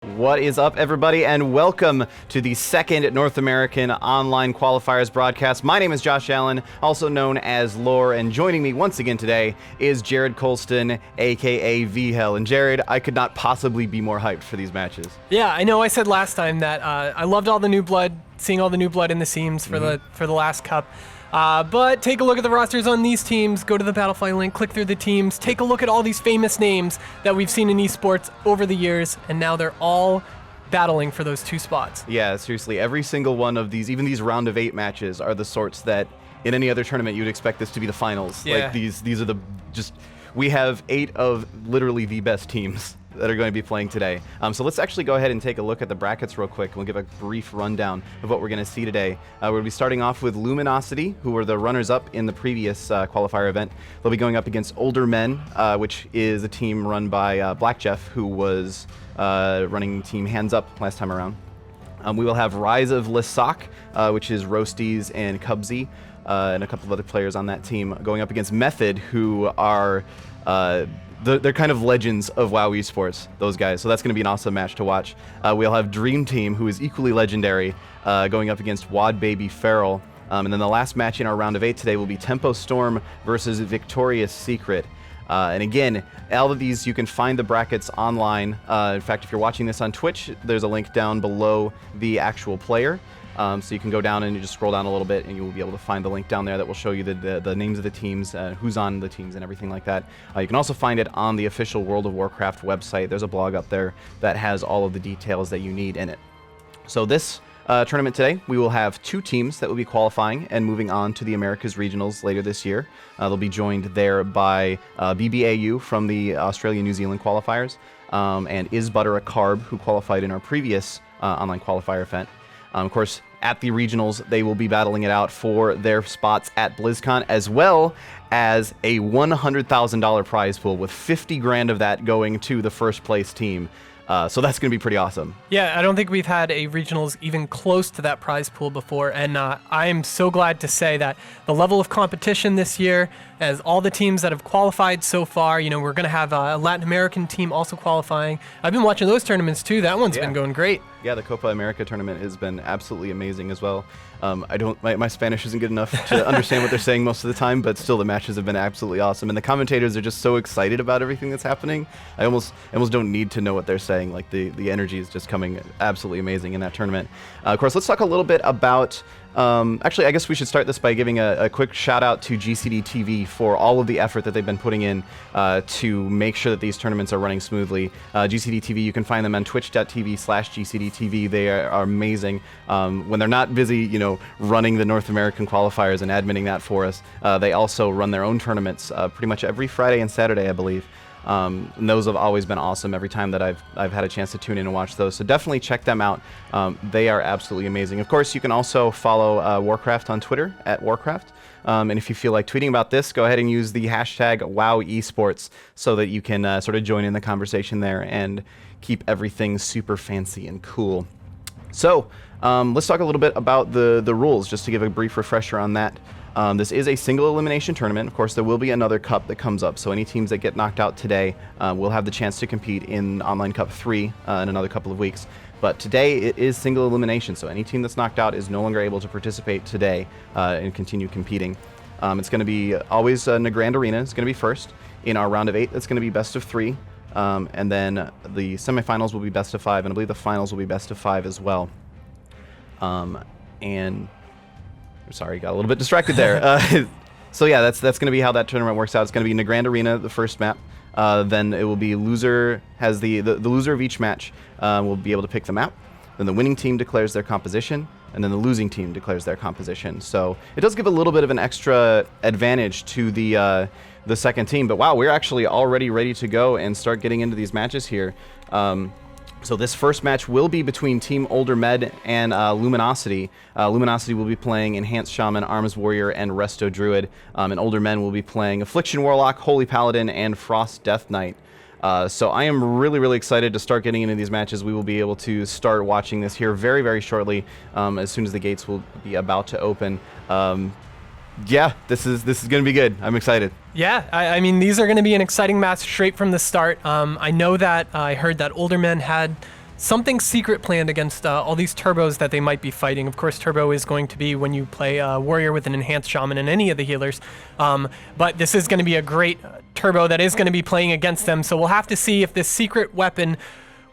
What is up, everybody, and welcome to the second North American Online Qualifiers broadcast. My name is Josh Allen, also known as Lore, and joining me once again today is Jared Colston, aka VHell. And Jared, I could not possibly be more hyped for these matches. Yeah, I know I said last time that I loved all the new blood, seeing all the new blood in the seams for the last cup. But take a look at the rosters on these teams, go to the Battlefy link, click through the teams, take a look at all these famous names that we've seen in esports over the years, and now they're all battling for those two spots. Yeah, seriously, every single one of these, even these round of 8 matches, are the sorts that in any other tournament you'd expect this to be the finals. Yeah. Like these are we have 8 of literally the best teams that are going to be playing today. So let's actually go ahead and take a look at the brackets real quick. We'll give a brief rundown of what we're going to see today. We're going to be starting off with Luminosity, who were the runners-up in the previous qualifier event. They'll be going up against Older Men, which is a team run by Black Jeff, who was running team Hands Up last time around. We will have Rise of Lissock, which is Roasties and Cubsy, and a couple of other players on that team, going up against Method, who are they're kind of legends of WoW esports, those guys. So that's going to be an awesome match to watch. We'll have Dream Team, who is equally legendary, going up against Wad Baby Feral. And then the last match in our round of 8 today will be Tempo Storm versus Victorious Secret. And again, all of these, you can find the brackets online. In fact, if you're watching this on Twitch, there's a link down below the actual player. So you can go down and you just scroll down a little bit and you will be able to find the link down there that will show you the names of the teams, who's on the teams and everything like that. You can also find it on the official World of Warcraft website. There's a blog up there that has all of the details that you need in it. So this tournament today, we will have 2 teams that will be qualifying and moving on to the Americas Regionals later this year. They'll be joined there by BBAU from the Australia-New Zealand qualifiers, and Is Butter a Carb, who qualified in our previous online qualifier event. Of course, at the regionals, they will be battling it out for their spots at BlizzCon, as well as a $100,000 prize pool, with 50 grand of that going to the first place team. So that's going to be pretty awesome. Yeah, I don't think we've had a regionals even close to that prize pool before, and I'm so glad to say that the level of competition this year, as all the teams that have qualified so far, you know, we're going to have a Latin American team also qualifying. I've been watching those tournaments too. That one's been going great. Yeah, the Copa America tournament has been absolutely amazing as well. My Spanish isn't good enough to understand what they're saying most of the time, but still the matches have been absolutely awesome. And the commentators are just so excited about everything that's happening. I almost don't need to know what they're saying. Like the energy is just coming absolutely amazing in that tournament. Of course, let's talk a little bit about actually, I guess we should start this by giving a quick shout out to GCD TV for all of the effort that they've been putting in to make sure that these tournaments are running smoothly. GCD TV, you can find them on twitch.tv/GCD TV. They are amazing. When they're not busy, you know, running the North American qualifiers and adminning that for us, they also run their own tournaments pretty much every Friday and Saturday, I believe. And those have always been awesome every time that I've had a chance to tune in and watch those. So definitely check them out. They are absolutely amazing. Of course, you can also follow Warcraft on Twitter at Warcraft. And if you feel like tweeting about this, go ahead and use the hashtag WowEsports so that you can sort of join in the conversation there and keep everything super fancy and cool. So let's talk a little bit about the rules, just to give a brief refresher on that. This is a single elimination tournament. Of course, there will be another cup that comes up, so any teams that get knocked out today will have the chance to compete in Online Cup 3 in another couple of weeks. But today it is single elimination, so any team that's knocked out is no longer able to participate today and continue competing. It's going to be always in the Grand Arena. It's going to be first. In our round of 8, it's going to be best of 3. And then the semifinals will be best of 5, and I believe the finals will be best of 5 as well. And sorry, got a little bit distracted there. So yeah, that's going to be how that tournament works out. It's going to be in the Grand Arena, the first map. Then it will be loser has the loser of each match will be able to pick the map. Then the winning team declares their composition, and then the losing team declares their composition. So it does give a little bit of an extra advantage to the second team. But wow, we're actually already ready to go and start getting into these matches here. So this first match will be between Team Older Med and Luminosity. Luminosity will be playing Enhanced Shaman, Arms Warrior, and Resto Druid. And Older Men will be playing Affliction Warlock, Holy Paladin, and Frost Death Knight. So I am really, really excited to start getting into these matches. We will be able to start watching this here very, very shortly, as soon as the gates will be about to open. Yeah, this is going to be good. I'm excited. Yeah, I mean, these are going to be an exciting match straight from the start. I know that I heard that Older Men had something secret planned against all these turbos that they might be fighting. Of course, turbo is going to be when you play warrior with an enhanced shaman and any of the healers. But this is going to be a great turbo that is going to be playing against them. So we'll have to see if this secret weapon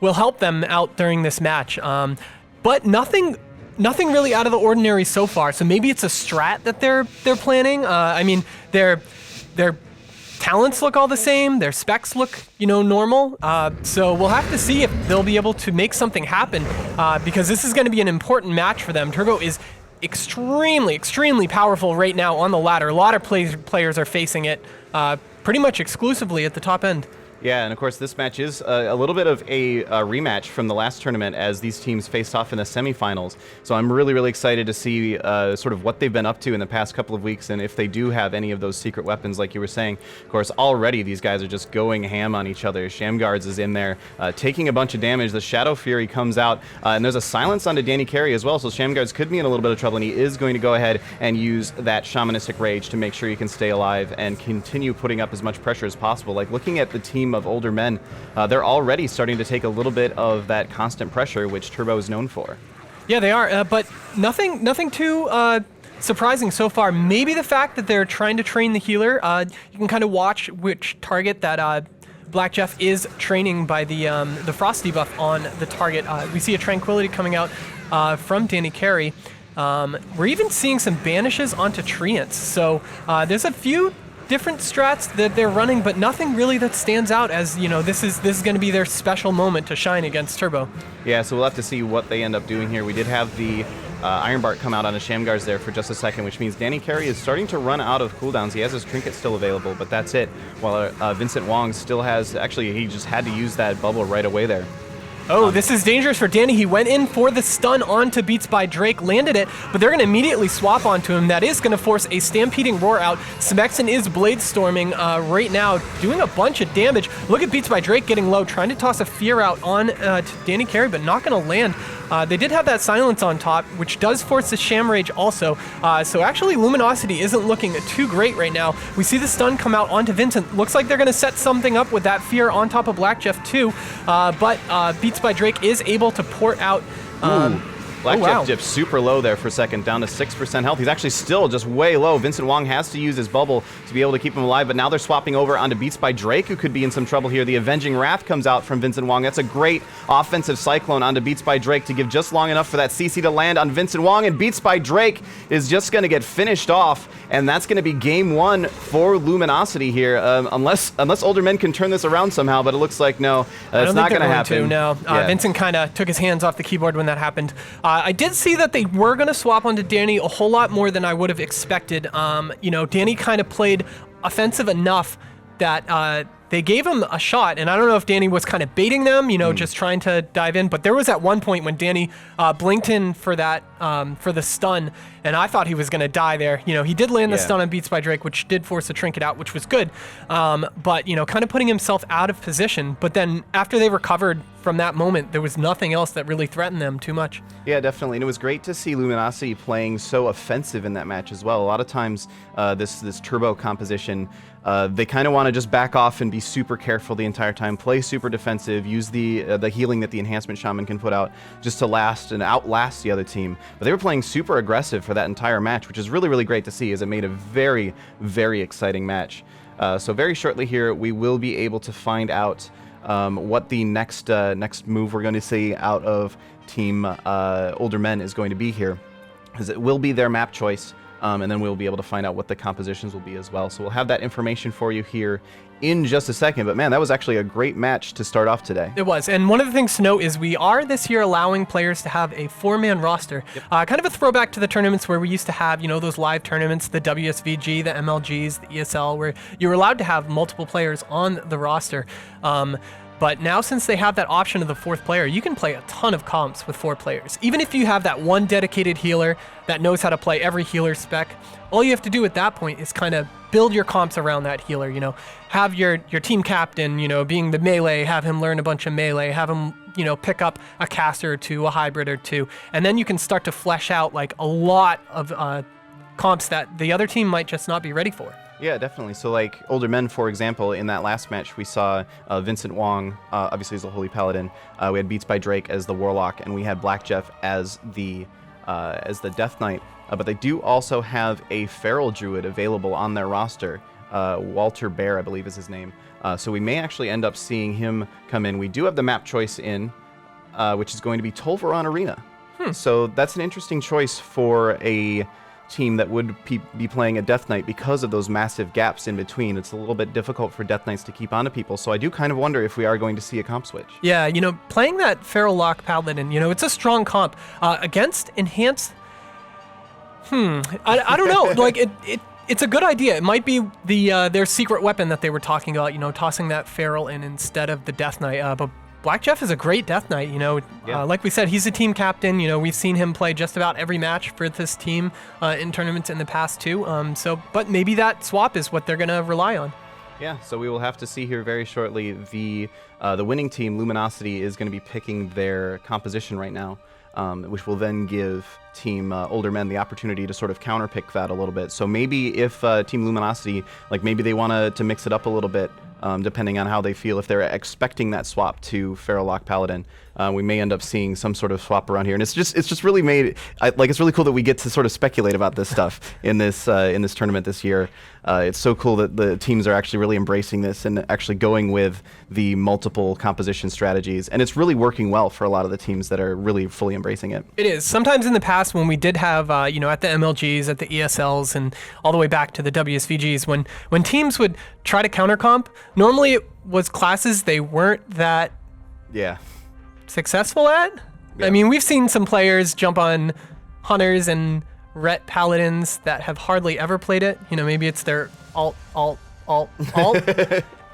will help them out during this match. But nothing really out of the ordinary so far. So maybe it's a strat that they're planning. I mean, their talents look all the same. Their specs look, normal. So we'll have to see if they'll be able to make something happen because this is going to be an important match for them. Turbo is extremely powerful right now on the ladder. A lot of players are facing it pretty much exclusively at the top end. Yeah, and of course this match is a little bit of a rematch from the last tournament as these teams faced off in the semifinals. So I'm really excited to see sort of what they've been up to in the past couple of weeks and if they do have any of those secret weapons like you were saying. Of course, already these guys are just going ham on each other. Shamguards is in there taking a bunch of damage. The Shadow Fury comes out and there's a silence onto Danny Carey as well, so Shamguards could be in a little bit of trouble and he is going to go ahead and use that Shamanistic Rage to make sure he can stay alive and continue putting up as much pressure as possible. Like looking at the team of older men, they're already starting to take a little bit of that constant pressure, which Turbo is known for. Yeah, they are, but nothing too surprising so far. Maybe the fact that they're trying to train the healer. You can kind of watch which target that Black Jeff is training by the Frost debuff on the target. We see a Tranquility coming out from Danny Carey. We're even seeing some banishes onto Treants. So there's a few different strats that they're running, but nothing really that stands out as, this is going to be their special moment to shine against Turbo. Yeah, so we'll have to see what they end up doing here. We did have the Ironbark come out on a Shamguards there for just a second, which means Danny Carey is starting to run out of cooldowns. He has his trinket still available, but that's it. While Vincent Wong still has, actually he just had to use that bubble right away there. Oh, this is dangerous for Danny. He went in for the stun onto Beats by Drake, landed it, but they're going to immediately swap onto him. That is going to force a Stampeding Roar out. Smexon is Blade Storming right now, doing a bunch of damage. Look at Beats by Drake getting low, trying to toss a Fear out on to Danny Carey, but not going to land. They did have that silence on top, which does force the Sham Rage also. So actually, Luminosity isn't looking too great right now. We see the stun come out onto Vincent. Looks like they're going to set something up with that Fear on top of Black Jeff too. But Beats by Drake is able to port out. Black Jeff dipped super low there for a second, down to 6% health. He's actually still just way low. Vincent Wong has to use his bubble to be able to keep him alive, but now they're swapping over onto Beats by Drake, who could be in some trouble here. The Avenging Wrath comes out from Vincent Wong. That's a great offensive Cyclone onto Beats by Drake to give just long enough for that CC to land on Vincent Wong, and Beats by Drake is just going to get finished off, and that's going to be game one for Luminosity here, unless older men can turn this around somehow, but it looks like no, it's not going to happen. Vincent kind of took his hands off the keyboard when that happened. I did see that they were going to swap onto Danny a whole lot more than I would have expected. Danny kind of played offensive enough that they gave him a shot, and I don't know if Danny was kind of baiting them, just trying to dive in, but there was at one point when Danny blinked in for that, for the stun, and I thought he was going to die there. He did land the stun on Beats by Drake, which did force a trinket out, which was good, but, kind of putting himself out of position, but then after they recovered from that moment, there was nothing else that really threatened them too much. Yeah, definitely, and it was great to see Luminosity playing so offensive in that match as well. A lot of times, this Turbo composition, they kind of want to just back off and be super careful the entire time, play super defensive, use the healing that the Enhancement Shaman can put out just to last and outlast the other team. But they were playing super aggressive for that entire match, which is really great to see, as it made a very exciting match. So very shortly here, we will be able to find out what the next move we're going to see out of Team Older Men is going to be here, because it will be their map choice. And then we'll be able to find out what the compositions will be as well. So we'll have that information for you here in just a second. But man, that was actually a great match to start off today. It was. And one of the things to note is we are this year allowing players to have a 4-man roster. Yep. Kind of a throwback to the tournaments where we used to have, those live tournaments, the WSVG, the MLGs, the ESL, where you were allowed to have multiple players on the roster. But now, since they have that option of the 4th player, you can play a ton of comps with 4 players. Even if you have that one dedicated healer that knows how to play every healer spec, all you have to do at that point is kind of build your comps around that healer. Have your team captain, being the melee, have him learn a bunch of melee, have him, pick up a caster or two, a hybrid or two, and then you can start to flesh out like a lot of comps that the other team might just not be ready for. Yeah, definitely. So, like, Older Men, for example, in that last match, we saw Vincent Wong, obviously as the Holy Paladin. We had Beats by Drake as the Warlock, and we had Black Jeff as the Death Knight. But they do also have a Feral Druid available on their roster. Walter Bear, I believe, is his name. So we may actually end up seeing him come in. We do have the map choice in, which is going to be Tolvaron Arena. So that's an interesting choice for a team that would be playing a Death Knight because of those massive gaps in between. It's a little bit difficult for Death Knights to keep onto people, so I do kind of wonder if we are going to see a comp switch. Yeah, playing that Feral Lock Paladin, it's a strong comp. Against Enhanced, I don't know. Like, it's a good idea. It might be their secret weapon that they were talking about, tossing that Feral in instead of the Death Knight. But Black Jeff is a great Death Knight, Yeah. like we said, he's a team captain. We've seen him play just about every match for this team in tournaments in the past too. But maybe that swap is what they're going to rely on. Yeah, so we will have to see here very shortly. The winning team, Luminosity, is going to be picking their composition right now, which will then give Team Older Men the opportunity to sort of counterpick that a little bit. So maybe if Team Luminosity, like maybe they want to mix it up a little bit, depending on how they feel. If they're expecting that swap to Feral Lock Paladin, we may end up seeing some sort of swap around here. And it's just really made it's really cool that we get to sort of speculate about this stuff in this tournament this year. It's so cool that the teams are actually really embracing this and actually going with the multiple composition strategies. And it's really working well for a lot of the teams that are really fully embracing it. It is. Sometimes in the past when we did have, at the MLGs, at the ESLs, and all the way back to the WSVGs, when teams would try to counter comp, normally it was classes they weren't that successful at. Yeah. I mean, we've seen some players jump on Hunters and Ret Paladins that have hardly ever played it. Maybe it's their alt,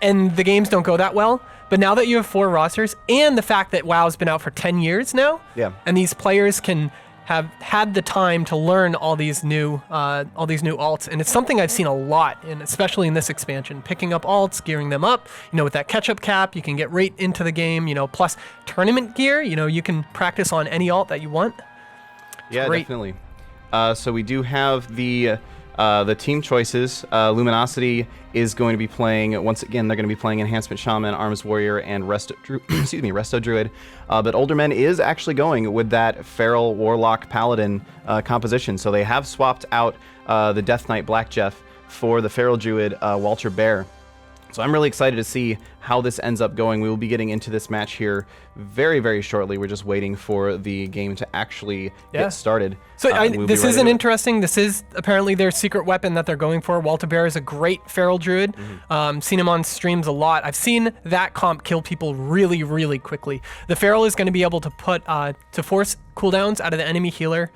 and the games don't go that well. But now that you have 4 rosters, and the fact that WoW's been out for 10 years now, and these players can have had the time to learn all these new alts, and it's something I've seen a lot, and especially in this expansion, picking up alts, gearing them up. With that catch-up cap, you can get right into the game. Plus tournament gear. You can practice on any alt that you want. Yeah, definitely. So we do have the team choices. Luminosity is going to be playing, once again, they're going to be playing Enhancement Shaman, Arms Warrior, and Resto Druid. But Older Men is actually going with that Feral Warlock Paladin composition. So they have swapped out the Death Knight Black Jeff for the Feral Druid Walter Bear. So I'm really excited to see how this ends up going. We will be getting into this match here very, very shortly. We're just waiting for the game to actually get started. So this isn't interesting. This is apparently their secret weapon that they're going for. Walter Bear is a great Feral Druid. Seen him on streams a lot. I've seen that comp kill people really, really quickly. The Feral is going to be able to put to force cooldowns out of the enemy healer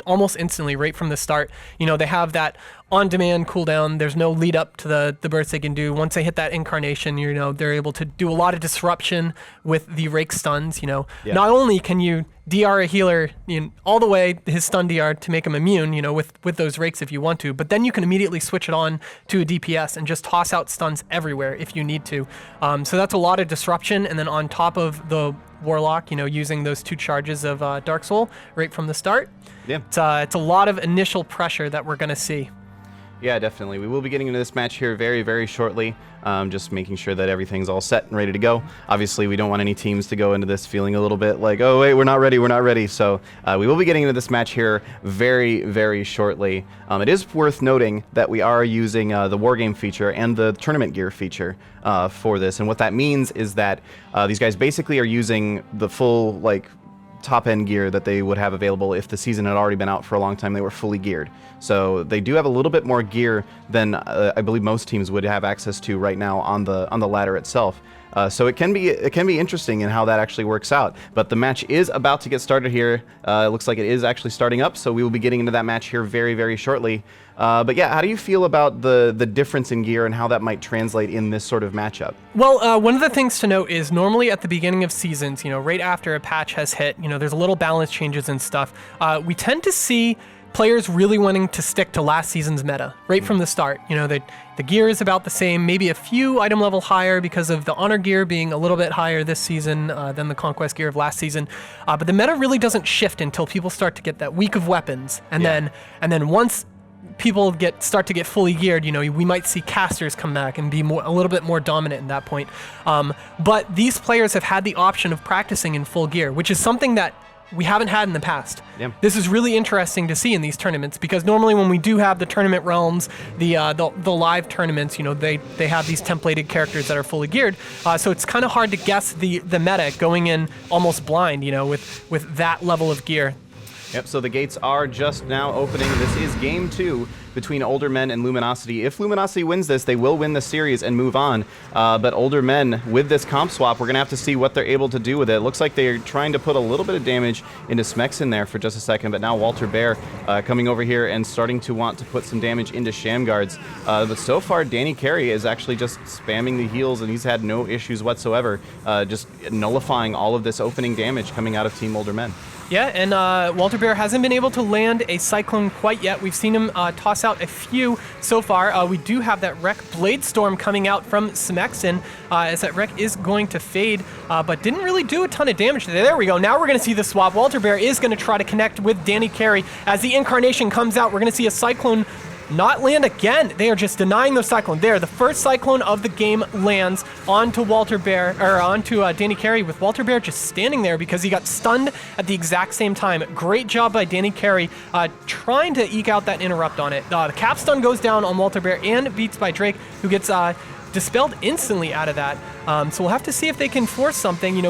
almost instantly, right from the start. They have that on-demand cooldown. There's no lead up to the burst they can do. Once they hit that incarnation, they're able to do a lot of disruption with the rake stuns. Not only can you DR a healer all the way his stun DR to make him immune, with those rakes if you want to, but then you can immediately switch it on to a DPS and just toss out stuns everywhere if you need to. So that's a lot of disruption, and then on top of the Warlock, using those 2 charges of Dark Soul right from the start. Yeah, it's a lot of initial pressure that we're gonna see. Yeah, definitely. We will be getting into this match here very, very shortly. Just making sure that everything's all set and ready to go. Obviously, we don't want any teams to go into this feeling a little bit like, oh, wait, we're not ready. So we will be getting into this match here very, very shortly. It is worth noting that we are using the Wargame feature and the Tournament Gear feature for this. And what that means is that these guys basically are using the full, top-end gear that they would have available if the season had already been out for a long time. They were fully geared. So they do have a little bit more gear than I believe most teams would have access to right now on the ladder itself. So it can be interesting in how that actually works out. But the match is about to get started here. It looks like it is actually starting up, so we will be getting into that match here very, very shortly. But yeah, how do you feel about the difference in gear and how that might translate in this sort of matchup? Well, one of the things to note is normally at the beginning of seasons, right after a patch has hit, there's a little balance changes and stuff. We tend to see players really wanting to stick to last season's meta right from the start. The gear is about the same, maybe a few item level higher because of the honor gear being a little bit higher this season than the conquest gear of last season. But the meta really doesn't shift until people start to get that week of weapons, and then once people start to get fully geared, we might see casters come back and be a little bit more dominant at that point. But these players have had the option of practicing in full gear, which is something that we haven't had in the past. Yeah. This is really interesting to see in these tournaments, because normally when we do have the tournament realms, the live tournaments, they have these templated characters that are fully geared. So it's kind of hard to guess the meta going in almost blind, with that level of gear. Yep, so the gates are just now opening. This is game 2 between Older Men and Luminosity. If Luminosity wins this, they will win the series and move on. But Older Men, with this comp swap, we're going to have to see what they're able to do with it. It looks like they're trying to put a little bit of damage into Smexen there for just a second, but now Walter Bear coming over here and starting to want to put some damage into Shamguards. But so far, Danny Carey is actually just spamming the heals, and he's had no issues whatsoever, just nullifying all of this opening damage coming out of Team Older Men. Yeah, and Walter Bear hasn't been able to land a Cyclone quite yet. We've seen him toss out a few so far. We do have that Wreck Blade Storm coming out from Smexen, as that Wreck is going to fade, but didn't really do a ton of damage there. There we go. Now we're going to see the swap. Walter Bear is going to try to connect with Danny Carey. As the Incarnation comes out, we're going to see a Cyclone not land again. They are just denying the Cyclone. There, the first Cyclone of the game lands onto Walter Bear, or onto Danny Carey, with Walter Bear just standing there because he got stunned at the exact same time. Great job by Danny Carey, trying to eke out that interrupt on it. The cap stun goes down on Walter Bear and Beats by Drake, who gets dispelled instantly out of that. So we'll have to see if they can force something.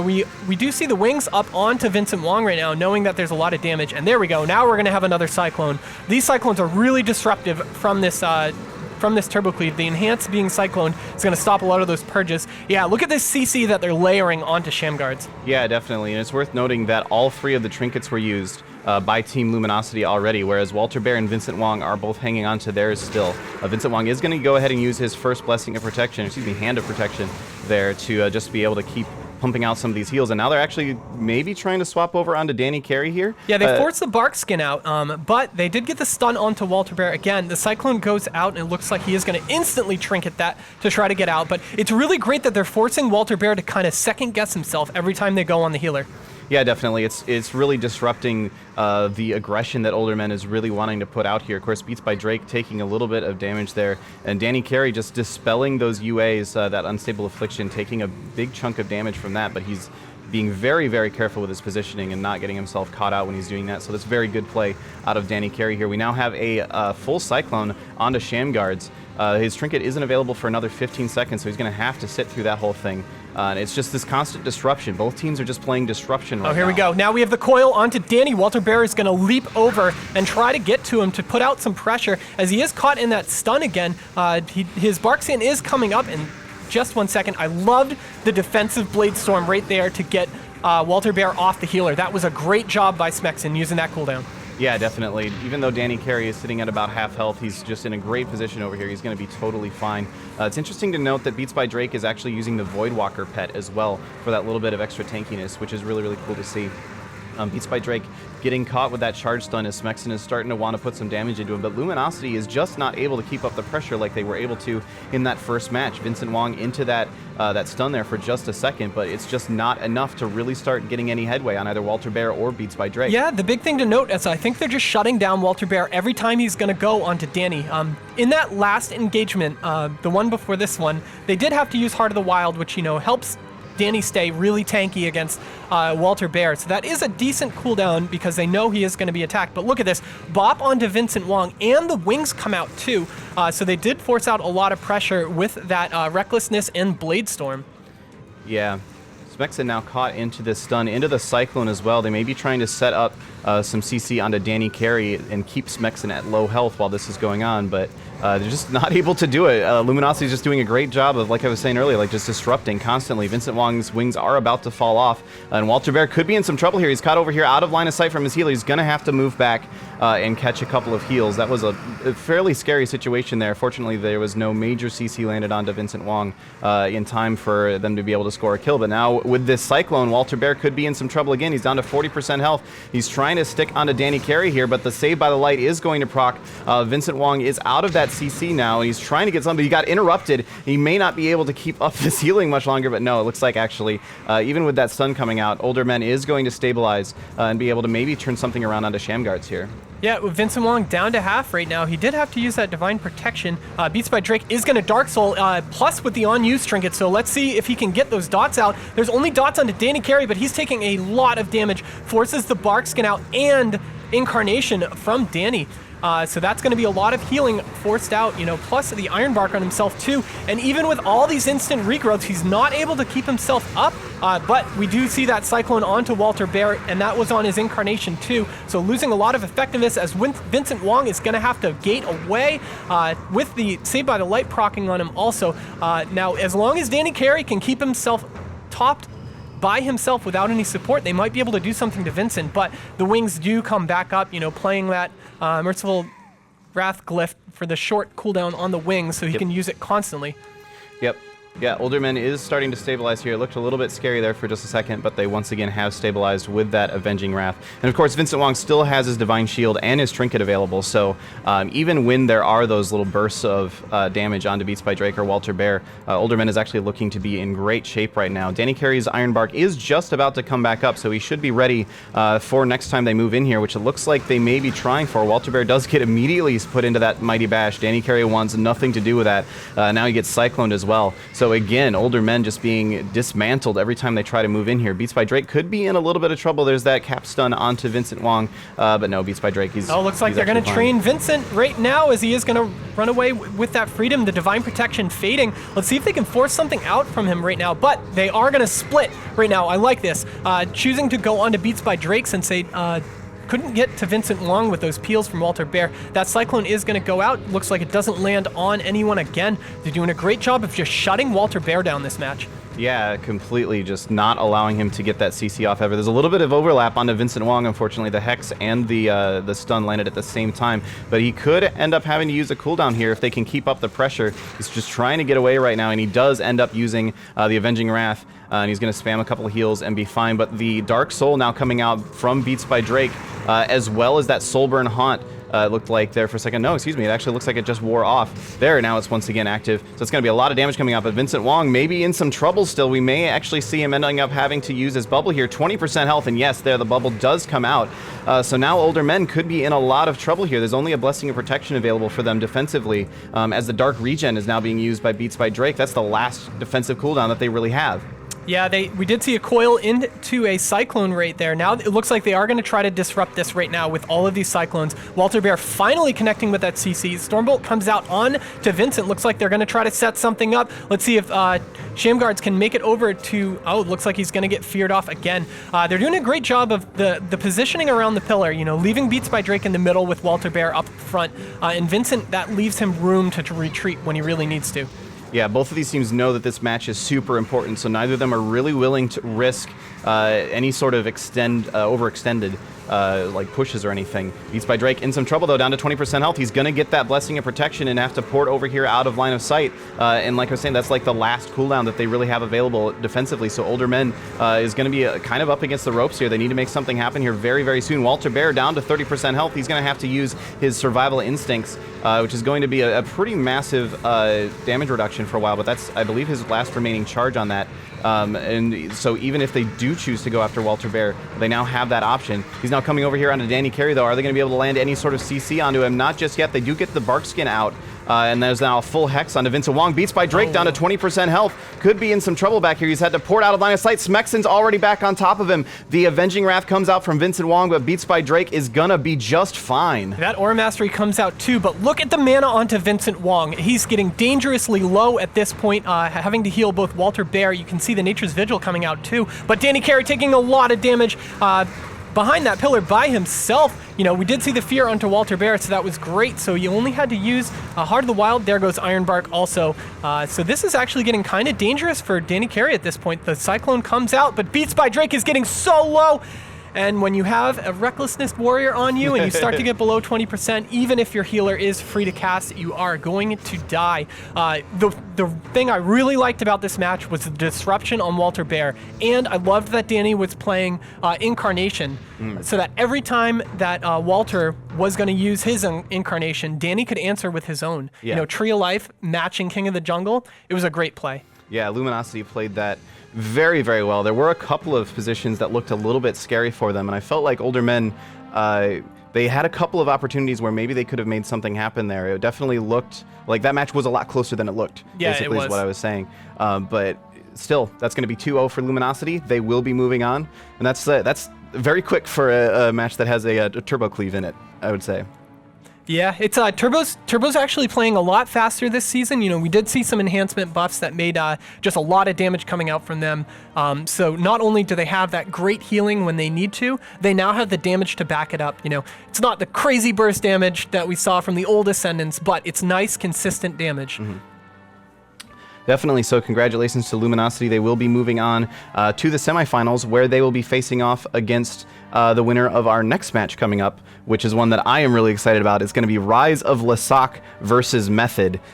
We do see the wings up onto Vincent Wong right now, knowing that there's a lot of damage. And there we go. Now we're going to have another Cyclone. These Cyclones are really disruptive from this Turbo Cleave. The Enhance being Cyclone is going to stop a lot of those purges. Yeah, look at this CC that they're layering onto Shamguards. Yeah, definitely. And it's worth noting that all 3 of the trinkets were used by Team Luminosity already, whereas Walter Bear and Vincent Wong are both hanging on to theirs still. Vincent Wong is going to go ahead and use his first Blessing of Protection, Hand of Protection there to just be able to keep pumping out some of these heals, and now they're actually maybe trying to swap over onto Danny Carey here. Yeah, they forced the Bark Skin out, but they did get the stun onto Walter Bear. Again, the Cyclone goes out, and it looks like he is going to instantly trinket that to try to get out, but it's really great that they're forcing Walter Bear to kind of second guess himself every time they go on the healer. Yeah, definitely. It's really disrupting the aggression that Older Men is really wanting to put out here. Of course, Beats by Drake taking a little bit of damage there, and Danny Carey just dispelling those UAs, that Unstable Affliction, taking a big chunk of damage from that, but he's being very, very careful with his positioning and not getting himself caught out when he's doing that. So that's very good play out of Danny Carey here. We now have a full Cyclone onto Shamguards. His trinket isn't available for another 15 seconds, so he's going to have to sit through that whole thing. And it's just this constant disruption. Both teams are just playing disruption right now. Oh, here we go. Now we have the coil onto Danny. Walter Bear is going to leap over and try to get to him to put out some pressure, as he is caught in that stun again. His Bark Skin is coming up in just 1 second. I loved the defensive Blade Storm right there to get Walter Bear off the healer. That was a great job by Smexen using that cooldown. Yeah, definitely. Even though Danny Carey is sitting at about half health, he's just in a great position over here. He's going to be totally fine. It's interesting to note that Beats by Drake is actually using the Voidwalker pet as well for that little bit of extra tankiness, which is really, really cool to see. Beats by Drake getting caught with that charge stun as Smexen is starting to want to put some damage into him, but Luminosity is just not able to keep up the pressure like they were able to in that first match. Vincent Wong into that stun there for just a second, but it's just not enough to really start getting any headway on either Walter Bear or Beats by Drake. Yeah, the big thing to note is I think they're just shutting down Walter Bear every time he's going to go onto Danny. In that last engagement, the one before this one, they did have to use Heart of the Wild, which, helps Danny stay really tanky against Walter Bear. So that is a decent cooldown because they know he is going to be attacked. But look at this. Bop onto Vincent Wong, and the wings come out too. So they did force out a lot of pressure with that Recklessness and Blade Storm. Yeah. Smexen now caught into this stun, into the Cyclone as well. They may be trying to set up some CC onto Danny Carey and keep Smexen at low health while this is going on, but they're just not able to do it. Luminosity is just doing a great job of, like I was saying earlier, like just disrupting constantly. Vincent Wong's wings are about to fall off, and Walter Bear could be in some trouble here. He's caught over here out of line of sight from his healer. He's going to have to move back and catch a couple of heals. That was a fairly scary situation there. Fortunately, there was no major CC landed onto Vincent Wong in time for them to be able to score a kill. But now with this Cyclone, Walter Bear could be in some trouble again. He's down to 40% health. He's trying to stick onto Danny Carey here, but the Save by the Light is going to proc. Vincent Wong is out of that CC now, and he's trying to get something. He got interrupted. He may not be able to keep up this healing much longer, but no, it looks like actually, even with that stun coming out, Older Men is going to stabilize and be able to maybe turn something around onto Shamguards here. Yeah, with Vincent Wong down to half right now, he did have to use that Divine Protection. Beats by Drake is going to Dark Soul, plus with the on-use trinket, so let's see if he can get those dots out. There's only dots onto Danny Carey, but he's taking a lot of damage. Forces the Bark Skin out and Incarnation from Danny. So that's going to be a lot of healing forced out, plus the Iron Bark on himself too. And even with all these instant regrowths, he's not able to keep himself up. But we do see that Cyclone onto Walter Bear, and that was on his Incarnation too. So losing a lot of effectiveness as Vincent Wong is going to have to gate away with the Saved by the Light proccing on him also. Now, as long as Danny Carey can keep himself topped by himself without any support, they might be able to do something to Vincent, but the wings do come back up, playing that Merciful Wrath glyph for the short cooldown on the wings so he can use it constantly. Yep. Yeah, Older Men is starting to stabilize here. It looked a little bit scary there for just a second, but they once again have stabilized with that Avenging Wrath. And of course, Vincent Wong still has his Divine Shield and his Trinket available, so even when there are those little bursts of damage onto Beats by Drake or Walter Bear, Older Men is actually looking to be in great shape right now. Danny Carey's Iron Bark is just about to come back up, so he should be ready for next time they move in here, which it looks like they may be trying for. Walter Bear does get immediately put into that Mighty Bash. Danny Carey wants nothing to do with that. Now he gets Cycloned as well. So again, Older Men just being dismantled every time they try to move in here. Beats by Drake could be in a little bit of trouble. There's that cap stun onto Vincent Wong, but no, Beats by Drake, looks like they're going to train Vincent right now as he is going to run away with that freedom, the Divine Protection fading. Let's see if they can force something out from him right now, but they are going to split right now. I like this. Choosing to go on to Beats by Drake since they couldn't get to Vincent Wong with those peels from Walter Bear. That Cyclone is going to go out. Looks like it doesn't land on anyone again. They're doing a great job of just shutting Walter Bear down this match. Yeah, completely just not allowing him to get that CC off ever. There's a little bit of overlap onto Vincent Wong, unfortunately. The Hex and the stun landed at the same time, but he could end up having to use a cooldown here if they can keep up the pressure. He's just trying to get away right now, and he does end up using the Avenging Wrath, and he's going to spam a couple of heals and be fine. But the Dark Soul now coming out from Beats by Drake, as well as that Soulburn Haunt. It looked like there for a second. No, excuse me. It actually looks like it just wore off. There, now it's once again active. So it's going to be a lot of damage coming out. But Vincent Wong may be in some trouble still. We may actually see him ending up having to use his bubble here. 20% health, and yes, there the bubble does come out. So now Older Men could be in a lot of trouble here. There's only a Blessing of Protection available for them defensively, as the Dark Regen is now being used by Beats by Drake. That's the last defensive cooldown that they really have. Yeah, we did see a coil into a Cyclone right there. Now it looks like they are going to try to disrupt this right now with all of these Cyclones. Walter Bear finally connecting with that CC. Stormbolt comes out on to Vincent. Looks like they're going to try to set something up. Let's see if Shamguards can make it over to... Oh, it looks like he's going to get feared off again. They're doing a great job of the positioning around the pillar, leaving Beats by Drake in the middle with Walter Bear up front. And Vincent, that leaves him room to retreat when he really needs to. Yeah, both of these teams know that this match is super important, so neither of them are really willing to risk any sort of overextended like pushes or anything. Beats by Drake in some trouble though, down to 20% health. He's gonna get that Blessing of Protection and have to port over here out of line of sight. And like I was saying, that's like the last cooldown that they really have available defensively. So Older Men is gonna be kind of up against the ropes here. They need to make something happen here very, very soon. Walter Bear down to 30% health. He's gonna have to use his Survival Instincts, which is going to be a pretty massive damage reduction for a while, but that's, I believe, his last remaining charge on that. And so even if they do choose to go after Walter Bear, they now have that option. He's now coming over here onto Danny Carey, though. Are they going to be able to land any sort of CC onto him? Not just yet. They do get the Bark Skin out. And there's now a full Hex onto Vincent Wong. Beats by Drake down to 20% health. Could be in some trouble back here. He's had to port out of line of sight. Smexon's already back on top of him. The Avenging Wrath comes out from Vincent Wong, but Beats by Drake is gonna be just fine. That Aura Mastery comes out too, but look at the mana onto Vincent Wong. He's getting dangerously low at this point, having to heal both Walter Bear. You can see the Nature's Vigil coming out too, but Danny Carey taking a lot of damage behind that pillar by himself. We did see the fear onto Walter Bear, so that was great. So you only had to use Heart of the Wild. There goes Iron Bark also. So this is actually getting kind of dangerous for Danny Carey at this point. The Cyclone comes out, but Beats by Drake is getting so low. And when you have a Recklessness Warrior on you and you start to get below 20%, even if your healer is free to cast, you are going to die. The thing I really liked about this match was the disruption on Walter Bear. And I loved that Danny was playing Incarnation, so that every time that Walter was going to use his incarnation, Danny could answer with his own. Yeah. You know, Tree of Life matching King of the Jungle. It was a great play. Yeah, Luminosity played that very, very well. There were a couple of positions that looked a little bit scary for them, and I felt like Older Men, they had a couple of opportunities where maybe they could have made something happen there. It definitely looked like that match was a lot closer than it looked, Yeah, basically it was. is what I was saying. But still, that's going to be 2-0 for Luminosity. They will be moving on, and that's very quick for a match that has a Turbo Cleave in it, I would say. Yeah, it's Turbo's actually playing a lot faster this season. You know, we did see some enhancement buffs that made just a lot of damage coming out from them. So not only do they have that great healing when they need to, they now have the damage to back it up. You know, it's not the crazy burst damage that we saw from the old Ascendants, but it's nice, consistent damage. Mm-hmm. Definitely. So congratulations to Luminosity. They will be moving on to the semifinals, where they will be facing off against the winner of our next match coming up, which is one that I am really excited about. It's going to be Rise of Lasak versus Method.